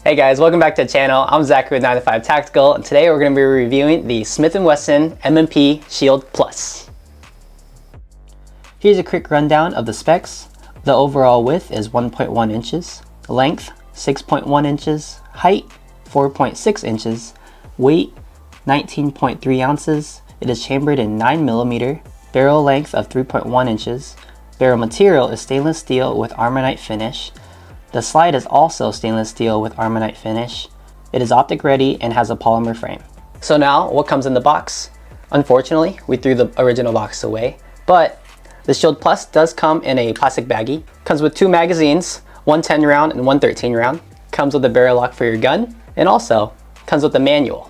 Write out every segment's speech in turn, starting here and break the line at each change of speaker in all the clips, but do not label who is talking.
Hey guys, welcome back to the channel. I'm Zachary with 9to5 Tactical, and today we're going to be reviewing the Smith & Wesson M&P Shield Plus. Here's a quick rundown of the specs. The overall width is 1.1 inches, length 6.1 inches, height 4.6 inches, weight 19.3 ounces. It is chambered in 9mm, barrel length of 3.1 inches. Barrel material is stainless steel with Armonite finish. The slide is also stainless steel with Armonite finish. It is optic ready and has a polymer frame. So now, what comes in the box? Unfortunately, we threw the original box away, but the Shield Plus does come in a plastic baggie. Comes with two magazines, one 10 round and one 13 round. Comes with a barrel lock for your gun, and also comes with a manual.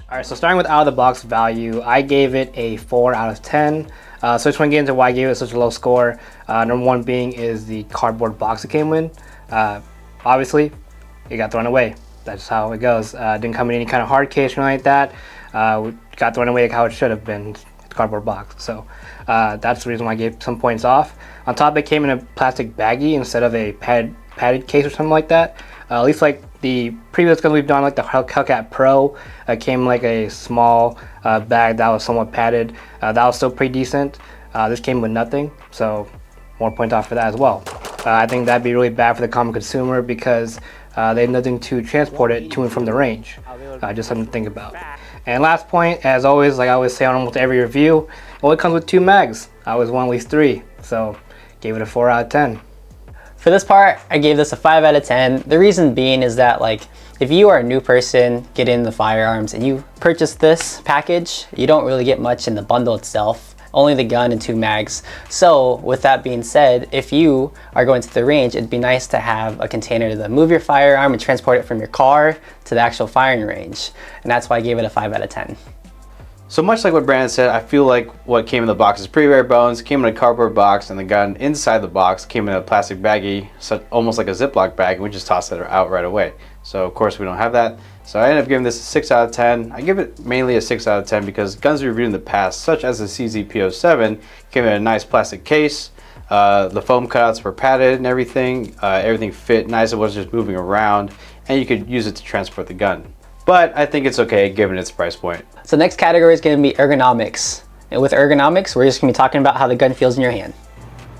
Alright, so starting with out of the box value, I gave it a 4 out of 10. So I just want to get into why I gave it such a low score. Number one being is the cardboard box it came in. Obviously, it got thrown away. That's how it goes. Didn't come in any kind of hard case or anything like that. Got thrown away like how it should have been, cardboard box. So that's the reason why I gave some points off. On top, it came in a plastic baggie instead of a padded case or something like that. At least like the previous guns we've done, like the Hellcat Pro, came like a small bag that was somewhat padded. That was still pretty decent. This came with nothing, so more points off for that as well. I think that'd be really bad for the common consumer because they have nothing to transport it to and from the range. Just something to think about. And last point, as always, like I always say on almost every review, it only comes with 2 mags. I always want at least 3, so gave it a 4 out of 10.
For this part, I gave this a 5 out of 10. The reason being is that, like, if you are a new person getting into firearms and you purchase this package, you don't really get much in the bundle itself, only the gun and 2 mags. So with that being said, if you are going to the range, it'd be nice to have a container to move your firearm and transport it from your car to the actual firing range. And that's why I gave it a 5 out of 10.
So much like what Brandon said, I feel like what came in the box is pretty bare bones. It came in a cardboard box, and the gun inside the box came in a plastic baggie, almost like a Ziploc bag, and we just tossed it out right away. So of course we don't have that. So I ended up giving this a 6 out of 10. I give it mainly a 6 out of 10 because guns we reviewed in the past, such as the CZP07, came in a nice plastic case. The foam cutouts were padded and everything. Everything fit nice. It wasn't just moving around, and you could use it to transport the gun. But I think it's okay given its price point.
So next category is going to be ergonomics. And with ergonomics, we're just going to be talking about how the gun feels in your hand.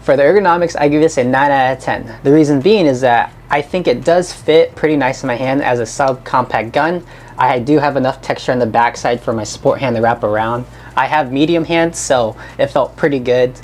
For the ergonomics, I give this a 9 out of 10. The reason being is that I think it does fit pretty nice in my hand as a subcompact gun. I do have enough texture on the backside for my sport hand to wrap around. I have medium hands, so it felt pretty good.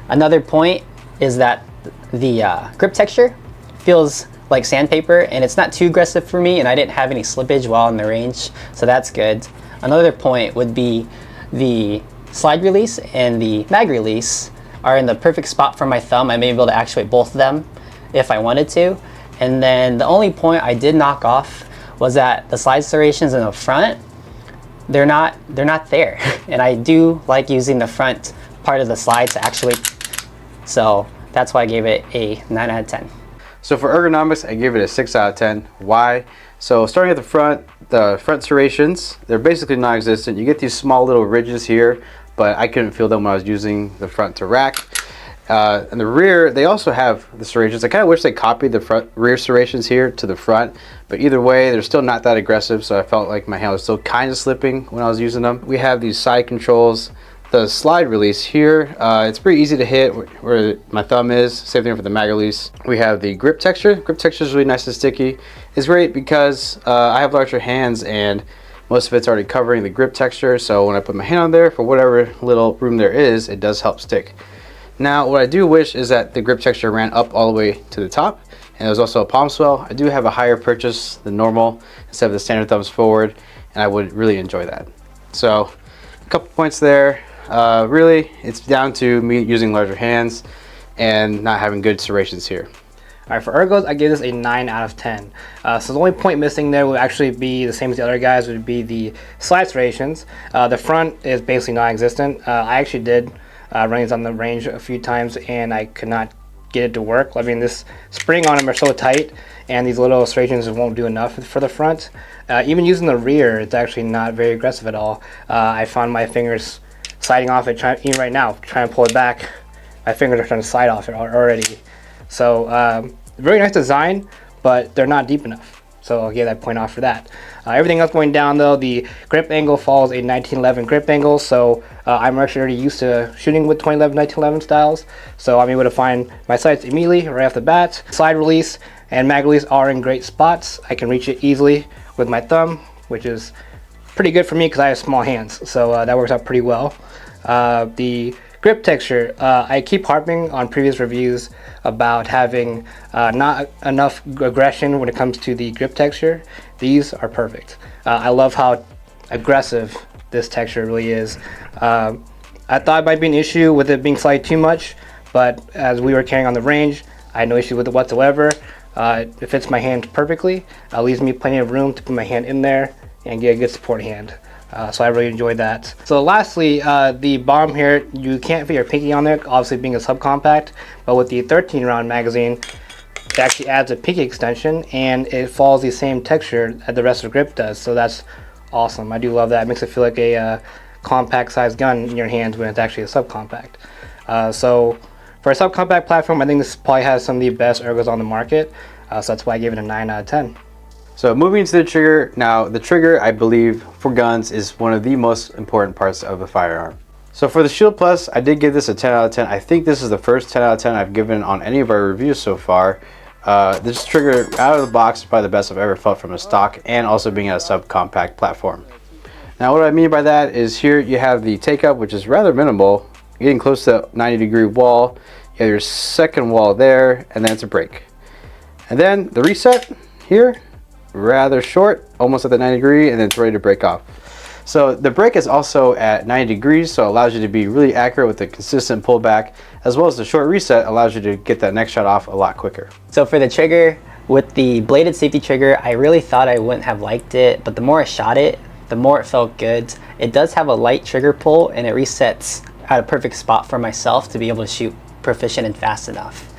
Another point is that the grip texture feels like sandpaper, and it's not too aggressive for me, and I didn't have any slippage while in the range, so that's good. Another point would be the slide release and the mag release are in the perfect spot for my thumb. I may be able to actuate both of them if I wanted to. And then the only point I did knock off was that the slide serrations in the front, they're not there. And I do like using the front part of the slide to actuate, so that's why I gave it a 9 out of 10.
So for ergonomics, I gave it a 6 out of 10. Why? So starting at the front serrations, they're basically non-existent. You get these small little ridges here, but I couldn't feel them when I was using the front to rack. And the rear, they also have the serrations. I kind of wish they copied the rear serrations here to the front, but either way, they're still not that aggressive, so I felt like my hand was still kind of slipping when I was using them. We have these side controls the slide release here, it's pretty easy to hit where my thumb is. Same thing for the mag release. We have the grip texture. Grip texture is really nice and sticky. It's great because I have larger hands and most of it's already covering the grip texture. So when I put my hand on there, for whatever little room there is, it does help stick. Now, what I do wish is that the grip texture ran up all the way to the top, and there's also a palm swell. I do have a higher purchase than normal instead of the standard thumbs forward, and I would really enjoy that. So a couple points there. Really, it's down to me using larger hands and not having good serrations here.
All right, for ergos, I give this a 9 out of 10. So the only point missing there would actually be the same as the other guys, would be the slide serrations. The front is basically non-existent. I actually did run these on the range a few times and I could not get it to work. I mean, this spring on them are so tight and these little serrations won't do enough for the front. Even using the rear, it's actually not very aggressive at all. I found my fingers sliding off it, even right now, trying to pull it back. My fingers are trying to slide off it already. So very nice design, but they're not deep enough. So I'll give that point off for that. Everything else going down though, the grip angle follows a 1911 grip angle. So I'm actually already used to shooting with 2011, 1911 styles. So I'm able to find my sights immediately right off the bat. Slide release and mag release are in great spots. I can reach it easily with my thumb, which is pretty good for me because I have small hands. So that works out pretty well. The grip texture, I keep harping on previous reviews about having not enough aggression when it comes to the grip texture. These are perfect. I love how aggressive this texture really is. I thought it might be an issue with it being slightly too much, but as we were carrying on the range, I had no issue with it whatsoever. It fits my hand perfectly. Leaves me plenty of room to put my hand in there and get a good support hand. So I really enjoyed that. So lastly, the bottom here, you can't fit your pinky on there, obviously being a subcompact, but with the 13 round magazine, it actually adds a pinky extension and it follows the same texture that the rest of the grip does. So that's awesome. I do love that. It makes it feel like a compact sized gun in your hands when it's actually a subcompact. So for a subcompact platform, I think this probably has some of the best ergos on the market. So that's why I gave it a 9 out of 10.
So moving to the trigger, now the trigger I believe for guns is one of the most important parts of the firearm. So for the Shield Plus, I did give this a 10 out of 10. I think this is the first 10 out of 10 I've given on any of our reviews so far. This trigger out of the box is probably the best I've ever felt from a stock and also being at a subcompact platform. Now what I mean by that is here you have the take up, which is rather minimal, getting close to 90-degree wall. You have your second wall there and then it's a break. And then the reset here, rather short, almost at the 90 degree, and then it's ready to break off. So the break is also at 90 degrees, so it allows you to be really accurate with a consistent pullback, as well as the short reset allows you to get that next shot off a lot quicker.
So for the trigger, with the bladed safety trigger, I really thought I wouldn't have liked it, but the more I shot it, the more it felt good. It does have a light trigger pull and it resets at a perfect spot for myself to be able to shoot proficient and fast enough.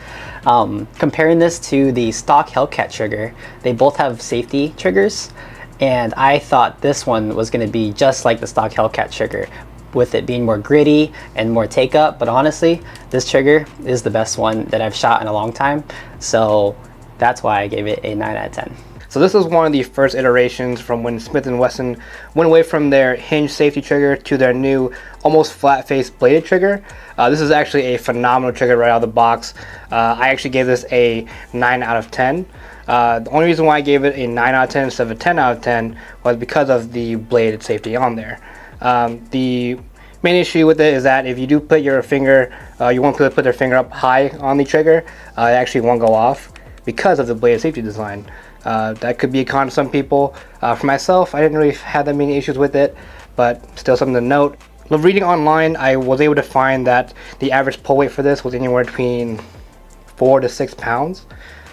Comparing this to the stock Hellcat trigger, they both have safety triggers, and I thought this one was going to be just like the stock Hellcat trigger, with it being more gritty and more take up, but honestly, this trigger is the best one that I've shot in a long time, so that's why I gave it a 9 out of 10.
So this was one of the first iterations from when Smith & Wesson went away from their hinge safety trigger to their new almost flat-faced bladed trigger. This is actually a phenomenal trigger right out of the box. I actually gave this a 9 out of 10. The only reason why I gave it a 9 out of 10 instead of a 10 out of 10 was because of the bladed safety on there. The main issue with it is that if you do put your finger, you want to put their finger up high on the trigger, it actually won't go off because of the bladed safety design. That could be a con to some people. For myself, I didn't really have that many issues with it, but still something to note. Reading online, I was able to find that the average pull weight for this was anywhere between 4 to 6 pounds.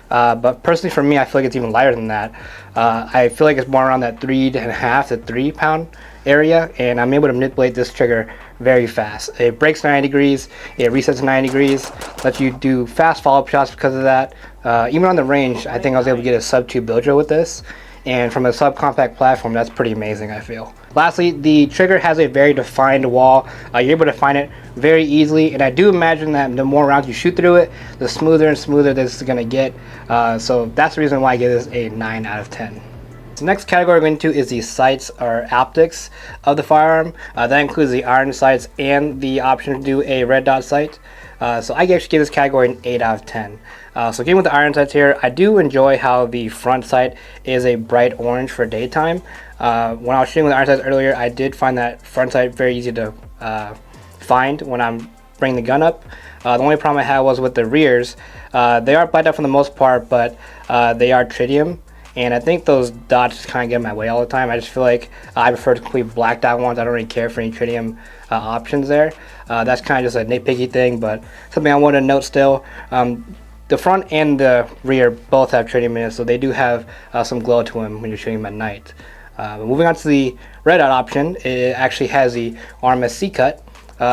But personally for me, I feel like it's even lighter than that. I feel like it's more around that 3.5 to 3 pound area, and I'm able to manipulate this trigger very fast. It breaks 90 degrees, it resets 90 degrees, lets you do fast follow-up shots because of that. Even on the range, I think I was able to get a sub-2 bill drill with this, and from a subcompact platform, that's pretty amazing, I feel. Lastly, the trigger has a very defined wall. You're able to find it very easily, and I do imagine that the more rounds you shoot through it, the smoother and smoother this is going to get. So that's the reason why I give this a 9 out of 10. The next category we're going to is the sights or optics of the firearm. That includes the iron sights and the option to do a red dot sight. So I actually give this category an 8 out of 10. So getting with the iron sights here, I do enjoy how the front sight is a bright orange for daytime. When I was shooting with the iron sights earlier, I did find that front sight very easy to find when I'm bringing the gun up. The only problem I had was with the rears. They are blacked out for the most part, but they are tritium. And I think those dots just kind of get in my way all the time. I just feel like I prefer to complete blacked out ones. I don't really care for any tritium options there. That's kind of just a nitpicky thing, but something I want to note still. The front and the rear both have tritium in it, so they do have some glow to them when you're shooting them at night. Moving on to the red dot option, it actually has the RMSC cut.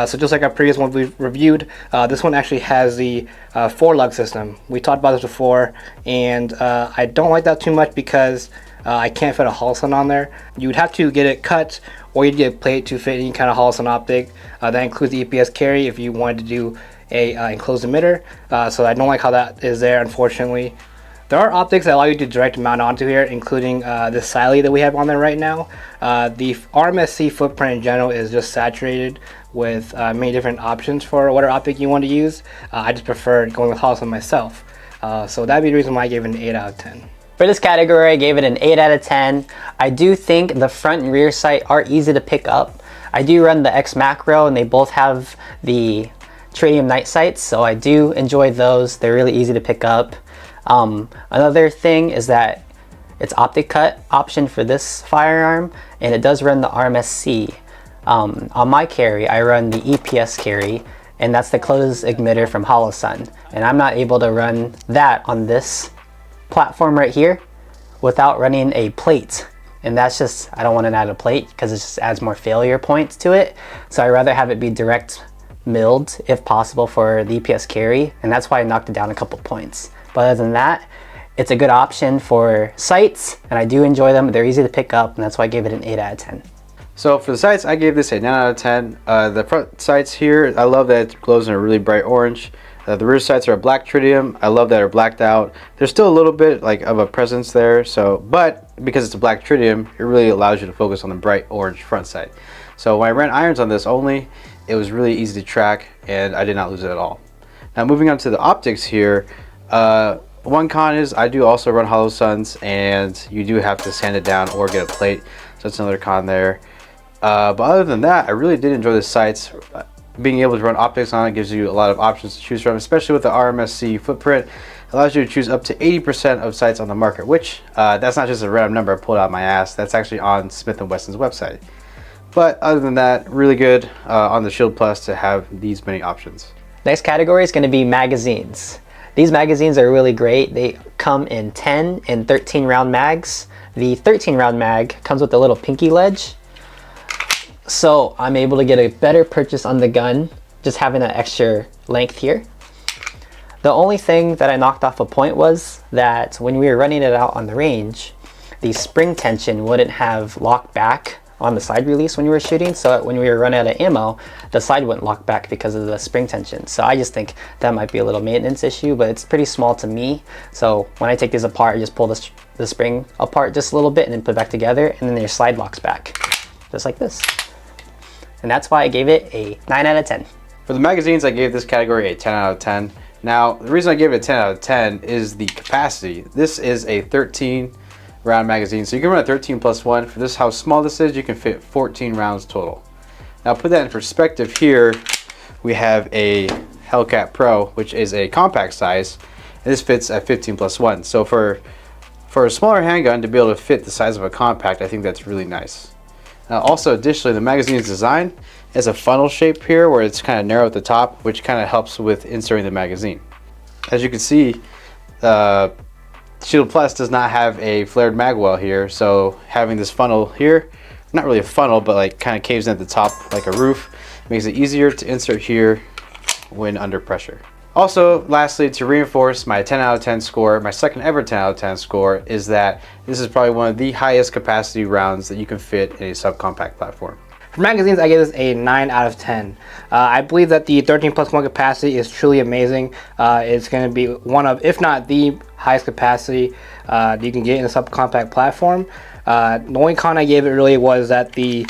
So just like our previous one we reviewed, this one actually has the 4-lug system. We talked about this before, and I don't like that too much because I can't fit a Halcyon on there. You would have to get it cut, or you'd get a plate to fit any kind of Halcyon optic. That includes the EPS carry if you wanted to do a enclosed emitter. So I don't like how that is there, unfortunately. There are optics that allow you to direct mount onto here, including the Siley that we have on there right now. The RMSC footprint in general is just saturated with many different options for whatever optic you want to use. I just prefer going with Halcyon myself. So that'd be the reason why I gave it an 8 out of 10.
For this category, I gave it an 8 out of 10. I do think the front and rear sight are easy to pick up. I do run the X Macro, and they both have the tritium night sights, so I do enjoy those. They're really easy to pick up. Another thing is that it's optic cut option for this firearm, and it does run the RMSC. On my carry, I run the EPS carry, and that's the closed emitter from Holosun, and I'm not able to run that on this platform right here without running a plate, and that's just, I don't want to add a plate because it just adds more failure points to it, so I'd rather have it be direct milled if possible for the EPS carry, and that's why I knocked it down a couple points. But other than that, it's a good option for sights, and I do enjoy them. They're easy to pick up, and that's why I gave it an 8 out of 10.
So for the sights, I gave this a 9 out of 10. The front sights here, I love that it glows in a really bright orange. The rear sights are a black tritium. I love that they're blacked out. There's still a little bit like of a presence there, but because it's a black tritium, it really allows you to focus on the bright orange front sight. So when I ran irons on this only, it was really easy to track, and I did not lose it at all. Now moving on to the optics here, one con is I do also run Holosuns, and you do have to sand it down or get a plate, so that's another con there. But other than that, I really did enjoy the sights. Being able to run optics on it gives you a lot of options to choose from, especially with the RMSC footprint. It allows you to choose up to 80% of sights on the market, which that's not just a random number I pulled out of my ass. That's actually on Smith & Wesson's website. But other than that, really good on the Shield Plus to have these many options.
Next category is going to be magazines. These magazines are really great. They come in 10 and 13 round mags. The 13 round mag comes with a little pinky ledge, so I'm able to get a better purchase on the gun just having an extra length here. The only thing that I knocked off a point was that when we were running it out on the range, the spring tension wouldn't have locked back on the side release when you were shooting, so when we were running out of ammo, the side wouldn't lock back because of the spring tension. So I just think that might be a little maintenance issue, but it's pretty small to me. So when I take these apart, I just pull the spring apart just a little bit and then put it back together, and then your slide locks back, just like this. And that's why I gave it a 9 out of 10.
For the magazines, I gave this category a 10 out of 10. Now, the reason I gave it a 10 out of 10 is the capacity. This is a 13 round magazine, so you can run a 13 plus 1. For this, how small this is, you can fit 14 rounds total. Now, put that in perspective here, we have a Hellcat Pro, which is a compact size, and this fits at 15 plus 1. So for a smaller handgun to be able to fit the size of a compact, I think that's really nice. Also, additionally, the magazine's design has a funnel shape here where it's kind of narrow at the top, which kind of helps with inserting the magazine. As you can see, Shield Plus does not have a flared mag well here, so having this funnel here, not really a funnel, but like kind of caves in at the top like a roof, makes it easier to insert here when under pressure. Also, lastly, to reinforce my 10 out of 10 score, my second ever 10 out of 10 score, is that this is probably one of the highest capacity rounds that you can fit in a subcompact platform.
For magazines, I give this a 9 out of 10. I believe that the 13 plus 1 capacity is truly amazing. It's going to be one of, if not the highest capacity you can get in a subcompact platform. The only con I gave it really was that the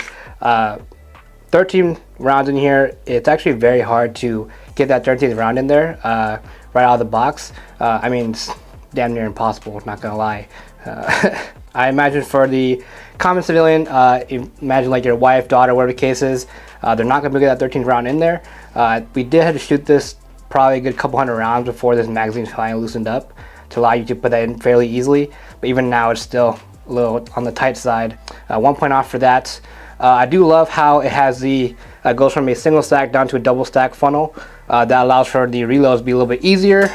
13 rounds in here, it's actually very hard to get that 13th round in there right out of the box. I mean, it's damn near impossible, not gonna lie. I imagine for the common civilian, imagine like your wife, daughter, whatever the case is, they're not gonna be able to get that 13th round in there. We did have to shoot this probably a good couple hundred rounds before this magazine finally loosened up to allow you to put that in fairly easily. But even now, it's still a little on the tight side. 1 point off for that. I do love how it has the goes from a single stack down to a double stack funnel. That allows for the reloads to be a little bit easier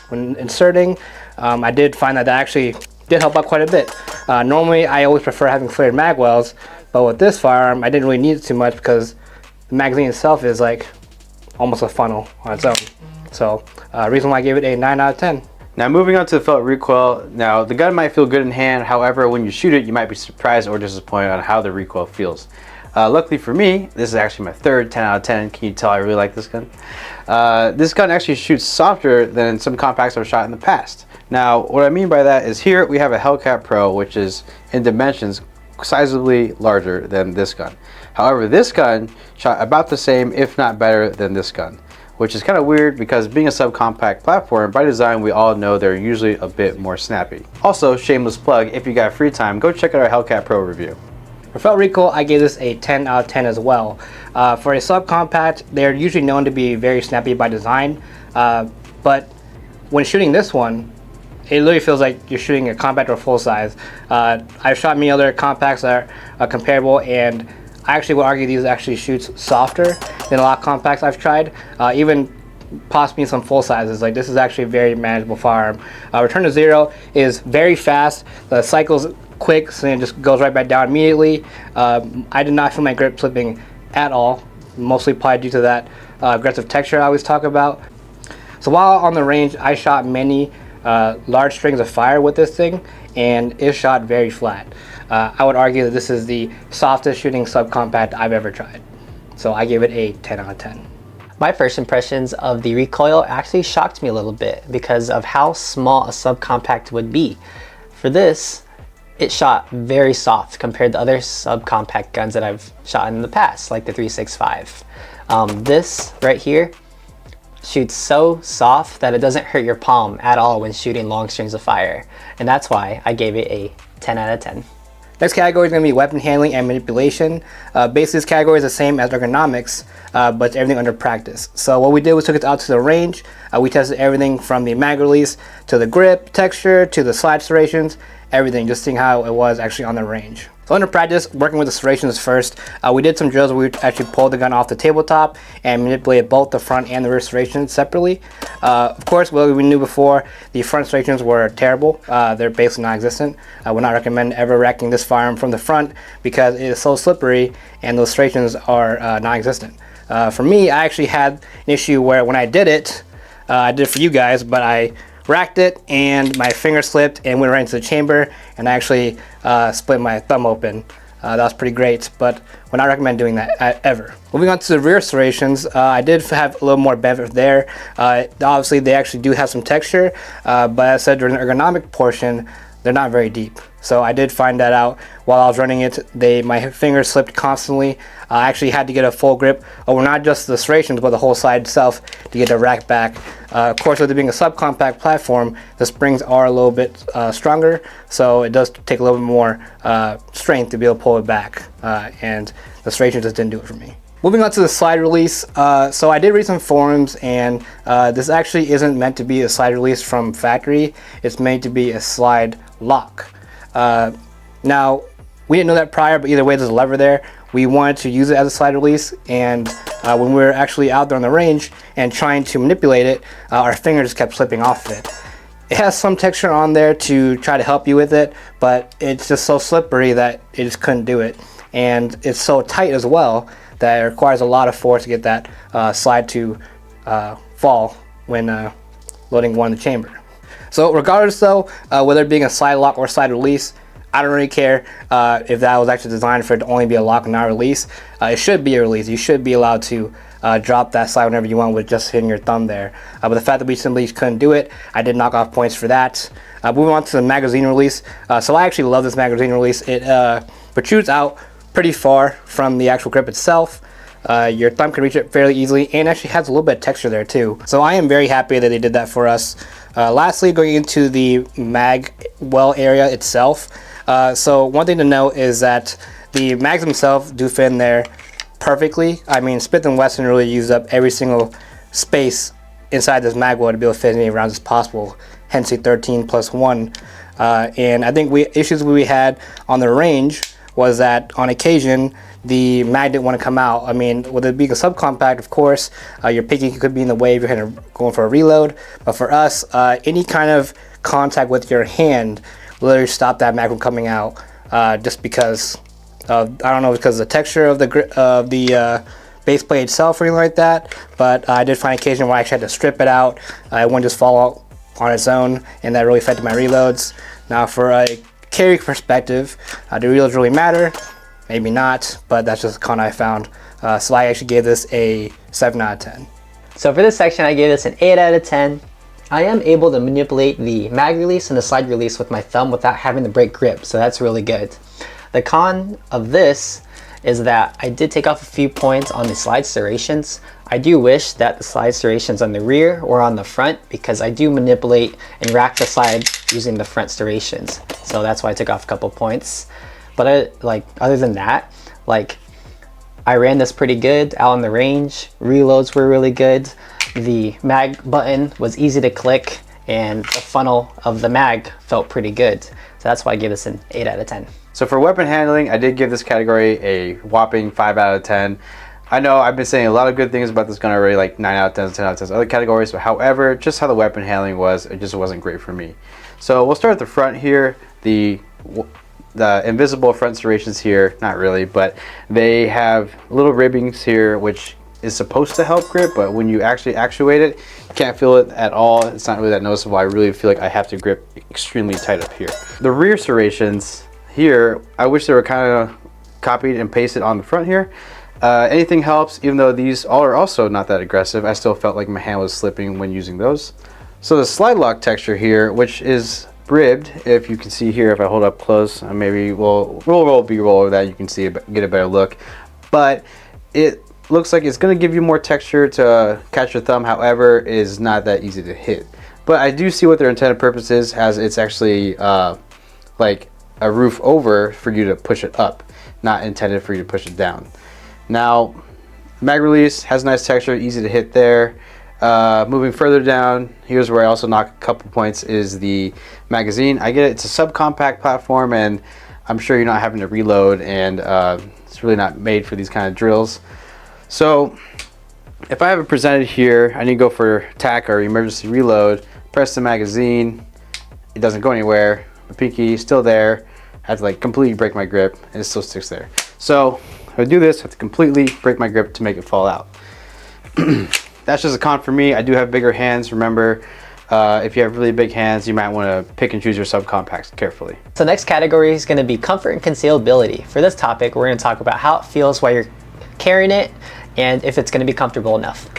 when inserting. I did find that actually did help out quite a bit. Normally, I always prefer having flared mag wells, but with this firearm, I didn't really need it too much because the magazine itself is like almost a funnel on its own. So, reason why I gave it a 9 out of 10.
Now moving on to the felt recoil. Now the gun might feel good in hand, however when you shoot it you might be surprised or disappointed on how the recoil feels. Luckily for me, this is actually my third 10 out of 10. Can you tell I really like this gun? This gun actually shoots softer than some compacts I've shot in the past. Now what I mean by that is here we have a Hellcat Pro, which is in dimensions sizably larger than this gun. However, this gun shot about the same, if not better, than this gun, which is kind of weird because being a subcompact platform, by design we all know they're usually a bit more snappy. Also, shameless plug, if you got free time, go check out our Hellcat Pro review.
For felt recoil, I gave this a 10 out of 10 as well. For a subcompact, they're usually known to be very snappy by design, but when shooting this one, it literally feels like you're shooting a compact or full size. I've shot many other compacts that are comparable, and I actually would argue these actually shoots softer than a lot of compacts I've tried. Even possibly some full sizes. Like this is actually a very manageable firearm. Return to zero is very fast. The cycle's quick, so it just goes right back down immediately. I did not feel my grip slipping at all, mostly probably due to that aggressive texture I always talk about. So while on the range, I shot many large strings of fire with this thing, and it shot very flat. I would argue that this is the softest shooting subcompact I've ever tried. So I gave it a 10 out of 10.
My first impressions of the recoil actually shocked me a little bit because of how small a subcompact would be. For this, it shot very soft compared to other subcompact guns that I've shot in the past, like the 365. This right here shoots so soft that it doesn't hurt your palm at all when shooting long strings of fire. And that's why I gave it a 10 out of 10.
Next category is going to be weapon handling and manipulation. Basically, this category is the same as ergonomics, but it's everything under practice. So what we did was took it out to the range. We tested everything from the mag release to the grip, texture, to the slide serrations, everything, just seeing how it was actually on the range. So under practice, working with the serrations first, we did some drills where we actually pulled the gun off the tabletop and manipulated both the front and the rear serrations separately. Of course, what we knew before, the front serrations were terrible. They're basically non-existent. I would not recommend ever racking this firearm from the front because it is so slippery and those serrations are non-existent. For me, I actually had an issue where when I did it, I did it for you guys, but I racked it and my finger slipped and went right into the chamber, and I actually split my thumb open. That was pretty great, but would not recommend doing that ever. Moving on to the rear serrations, I did have a little more benefit there. Obviously they actually do have some texture, but as I said during the ergonomic portion, they're not very deep. So I did find that out while I was running it. My fingers slipped constantly. I actually had to get a full grip over not just the serrations but the whole side itself to get the rack back. Of course, with it being a subcompact platform, the springs are a little bit stronger, so it does take a little bit more strength to be able to pull it back, and the serrations just didn't do it for me. Moving on to the slide release, so I did read some forums, and this actually isn't meant to be a slide release from factory. It's meant to be a slide lock. Now, we didn't know that prior, but either way there's a lever there. We wanted to use it as a slide release, and when we were actually out there on the range and trying to manipulate it, our fingers kept slipping off of it. It has some texture on there to try to help you with it, but it's just so slippery that it just couldn't do it. And it's so tight as well that it requires a lot of force to get that slide to fall when loading one in the chamber. So regardless though, whether it being a slide lock or slide release, I don't really care if that was actually designed for it to only be a lock and not a release. It should be a release. You should be allowed to drop that slide whenever you want with just hitting your thumb there. But the fact that we simply couldn't do it, I did knock off points for that. Moving on to the magazine release. So I actually love this magazine release. It protrudes out pretty far from the actual grip itself. Your thumb can reach it fairly easily, and actually has a little bit of texture there too. So I am very happy that they did that for us. Lastly, going into the mag well area itself. So one thing to note is that the mags themselves do fit in there perfectly. I mean, Smith & Wesson really used up every single space inside this mag well to be able to fit as many rounds as possible, hence the 13+1. And I think issues we had on the range was that on occasion the mag didn't want to come out. I mean, with it being a subcompact, of course, your pinky could be in the way if you're going for a reload. But for us, any kind of contact with your hand literally stopped that mag from coming out, just because of, I don't know, because of the texture of the base plate itself or anything like that. But I did find occasion where I actually had to strip it out. It wouldn't just fall out on its own, and that really affected my reloads. Now, for a carry perspective, do reloads really matter? Maybe not, but that's just a con I found. So I actually gave this a 7 out of 10.
So for this section, I gave this an 8 out of 10. I am able to manipulate the mag release and the slide release with my thumb without having to break grip, so that's really good. The con of this is that I did take off a few points on the slide serrations. I do wish that the slide serrations on the rear or on the front, because I do manipulate and rack the slide using the front serrations. So that's why I took off a couple points. But other than that, I ran this pretty good out on the range. Reloads were really good. The mag button was easy to click, and the funnel of the mag felt pretty good. So that's why I give this an 8 out of 10.
So for weapon handling, I did give this category a whopping 5 out of 10. I know I've been saying a lot of good things about this gun already, like 9 out of 10, 10 out of 10 other categories, but however, just how the weapon handling was, it just wasn't great for me. So we'll start at the front here. The invisible front serrations here, not really, but they have little ribbings here, which is supposed to help grip, but when you actually actuate it, you can't feel it at all. It's not really that noticeable. I really feel like I have to grip extremely tight up here. The rear serrations here, I wish they were kind of copied and pasted on the front here. Anything helps, even though these all are also not that aggressive. I still felt like my hand was slipping when using those. So the slide lock texture here, which is ribbed, if you can see here, if I hold up close, maybe we'll roll B-roll over that, you can see it, get a better look. But it looks like it's going to give you more texture to catch your thumb, however, it is not that easy to hit. But I do see what their intended purpose is, as it's actually like a roof over for you to push it up, not intended for you to push it down. Now, mag release has nice texture, easy to hit there. Moving further down, here's where I also knock a couple points, is the magazine. I get it, it's a subcompact platform, and I'm sure you're not having to reload, and it's really not made for these kind of drills. So if I have it presented here, I need to go for tack or emergency reload, press the magazine, it doesn't go anywhere, the pinky is still there, I have to completely break my grip, and it still sticks there. So if I do this, I have to completely break my grip to make it fall out. That's just a con for me. I do have bigger hands. Remember, if you have really big hands, you might want to pick and choose your subcompacts carefully.
So next category is going to be comfort and concealability. For this topic, we're going to talk about how it feels while you're carrying it and if it's going to be comfortable enough.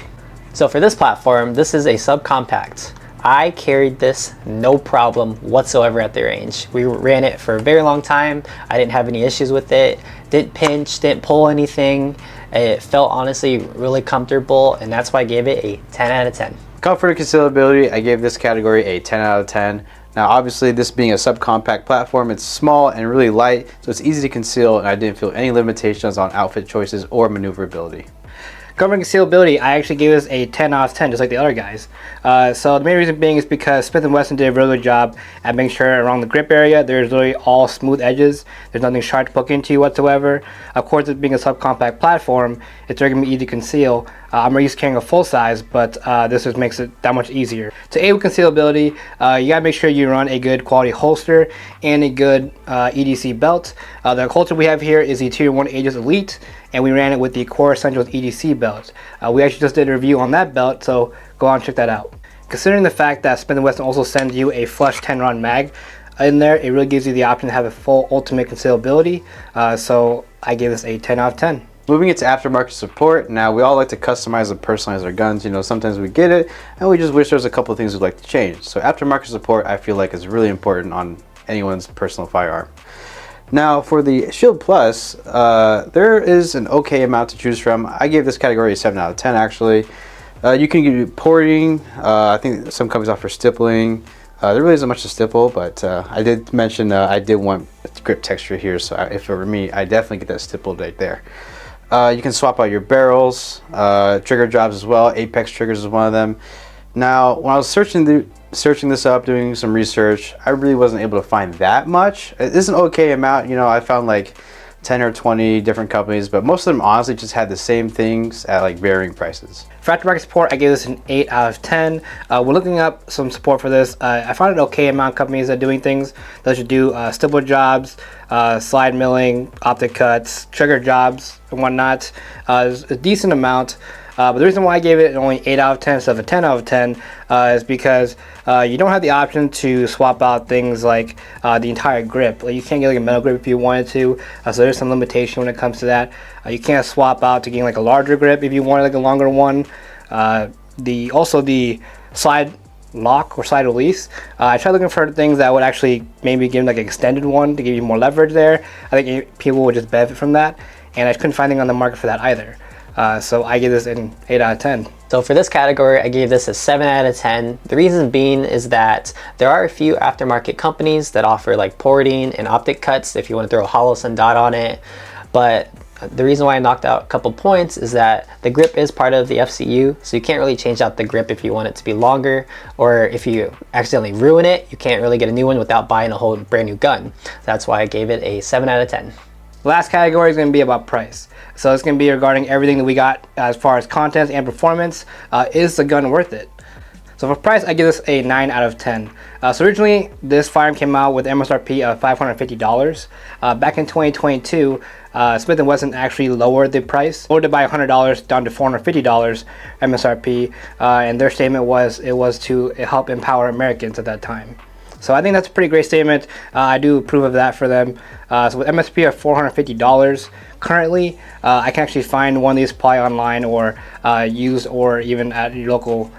So for this platform, this is a subcompact. I carried this no problem whatsoever at the range. We ran it for a very long time. I didn't have any issues with it. Didn't pinch, didn't pull anything. It felt honestly really comfortable, and that's why I gave it a 10 out of 10.
Comfort and concealability, I gave this category a 10 out of 10. Now obviously, this being a subcompact platform, it's small and really light, so it's easy to conceal, and I didn't feel any limitations on outfit choices or maneuverability.
Comfort and concealability, I actually gave this a 10 out of 10, just like the other guys. So the main reason being is because Smith & Wesson did a really good job at making sure around the grip area, there's literally all smooth edges. There's nothing sharp to poke into whatsoever. Of course, it being a subcompact platform, it's very going to be easy to conceal. I'm used to carrying a full size, but this just makes it that much easier. To aid with concealability, you gotta make sure you run a good quality holster and a good EDC belt. The holster we have here is the Tier 1 Aegis Elite, and we ran it with the Core Essentials EDC belt. We actually just did a review on that belt, so go on and check that out. Considering the fact that Smith & Wesson also sends you a flush 10-round mag in there, it really gives you the option to have a full ultimate concealability, so I gave this a 10 out of 10.
Moving into aftermarket support. Now, we all like to customize and personalize our guns. You know, sometimes we get it and we just wish there's a couple of things we'd like to change. So aftermarket support, I feel like, is really important on anyone's personal firearm. Now, for the Shield Plus, there is an okay amount to choose from. I gave this category a 7 out of 10, actually. You can do porting. I think some companies offer stippling. There really isn't much to stipple, but I did mention I did want grip texture here, so if it were me, I definitely get that stippled right there. You can swap out your barrels, trigger jobs as well. Apex triggers is one of them. Now, when I was searching this up, doing some research, I really wasn't able to find that much. It is an okay amount. You know, I found like 10 or 20 different companies, but most of them honestly just had the same things at like varying prices.
For aftermarket support, I gave this an 8 out of 10. We're looking up some support for this. I found an okay amount of companies that are doing things. Those should do stipple jobs, slide milling, optic cuts, trigger jobs, and whatnot. There's a decent amount. But the reason why I gave it only 8 out of 10 instead of a 10 out of 10 is because you don't have the option to swap out things like the entire grip. Like, you can't get like a metal grip if you wanted to, so there's some limitation when it comes to that. You can't swap out to getting like a larger grip if you wanted like a longer one. Also the slide lock or slide release. I tried looking for things that would actually maybe give like an extended one to give you more leverage there. I think people would just benefit from that, and I couldn't find anything on the market for that either. So I give this an 8 out of 10.
So for this category, I gave this a 7 out of 10. The reason being is that there are a few aftermarket companies that offer like porting and optic cuts if you want to throw a hollow sun dot on it. But the reason why I knocked out a couple points is that the grip is part of the FCU, so you can't really change out the grip if you want it to be longer, or if you accidentally ruin it, you can't really get a new one without buying a whole brand new gun. That's why I gave it a 7 out of 10.
Last category is going to be about price. So it's going to be regarding everything that we got as far as content and performance. Is the gun worth it? So for price, I give this a 9 out of 10. So originally, this firearm came out with MSRP of $550. Back in 2022, Smith & Wesson actually lowered the price, lowered it by $100 down to $450 MSRP, and their statement was it was to help empower Americans at that time. So I think that's a pretty great statement. I do approve of that for them. So with MSRP of $450 currently, I can actually find one of these probably online or used or even at your local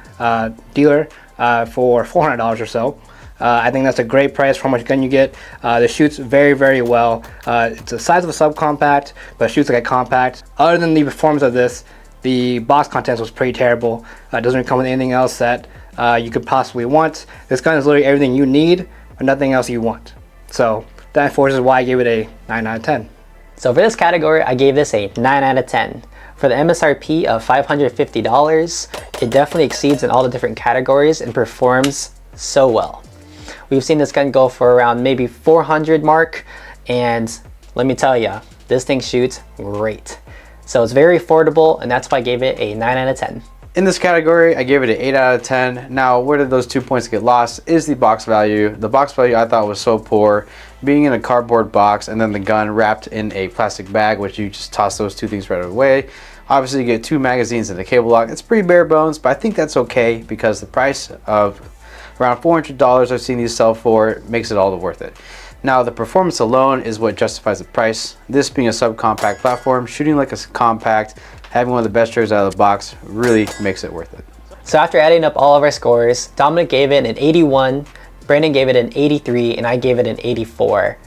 dealer for $400 or so. I think that's a great price for how much gun you get. It shoots very, very well. It's the size of a subcompact, but it shoots like a compact. Other than the performance of this, the box contents was pretty terrible. It doesn't come with anything else that you could possibly want. This gun is literally everything you need, but nothing else you want. So that forces why I gave it a 9 out of 10.
So for this category, I gave this a 9 out of 10. For the MSRP of $550, it definitely exceeds in all the different categories and performs so well. We've seen this gun go for around maybe 400 mark, and let me tell you, this thing shoots great. So it's very affordable, and that's why I gave it a 9 out of 10.
In this category, I gave it an 8 out of 10. Now, where did those 2 points get lost is the box value. The box value I thought was so poor. Being in a cardboard box and then the gun wrapped in a plastic bag, which you just toss those two things right away. Obviously, you get 2 magazines and a cable lock. It's pretty bare bones, but I think that's okay because the price of around $400 I've seen these sell for makes it all worth it. Now, the performance alone is what justifies the price. This being a subcompact platform, shooting like a compact, having one of the best triggers out of the box really makes it worth it.
So after adding up all of our scores, Dominic gave it an 81, Brandon gave it an 83, and I gave it an 84.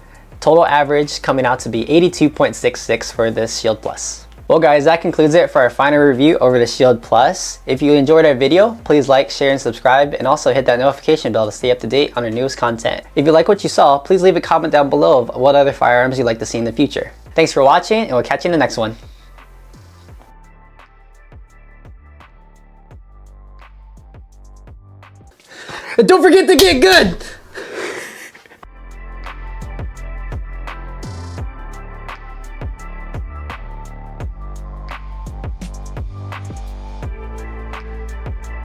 Total average coming out to be 82.66 for this Shield Plus. Well guys, that concludes it for our final review over the Shield Plus. If you enjoyed our video, please like, share, and subscribe, and also hit that notification bell to stay up to date on our newest content. If you like what you saw, please leave a comment down below of what other firearms you'd like to see in the future. Thanks for watching, and we'll catch you in the next one. And don't forget to get good!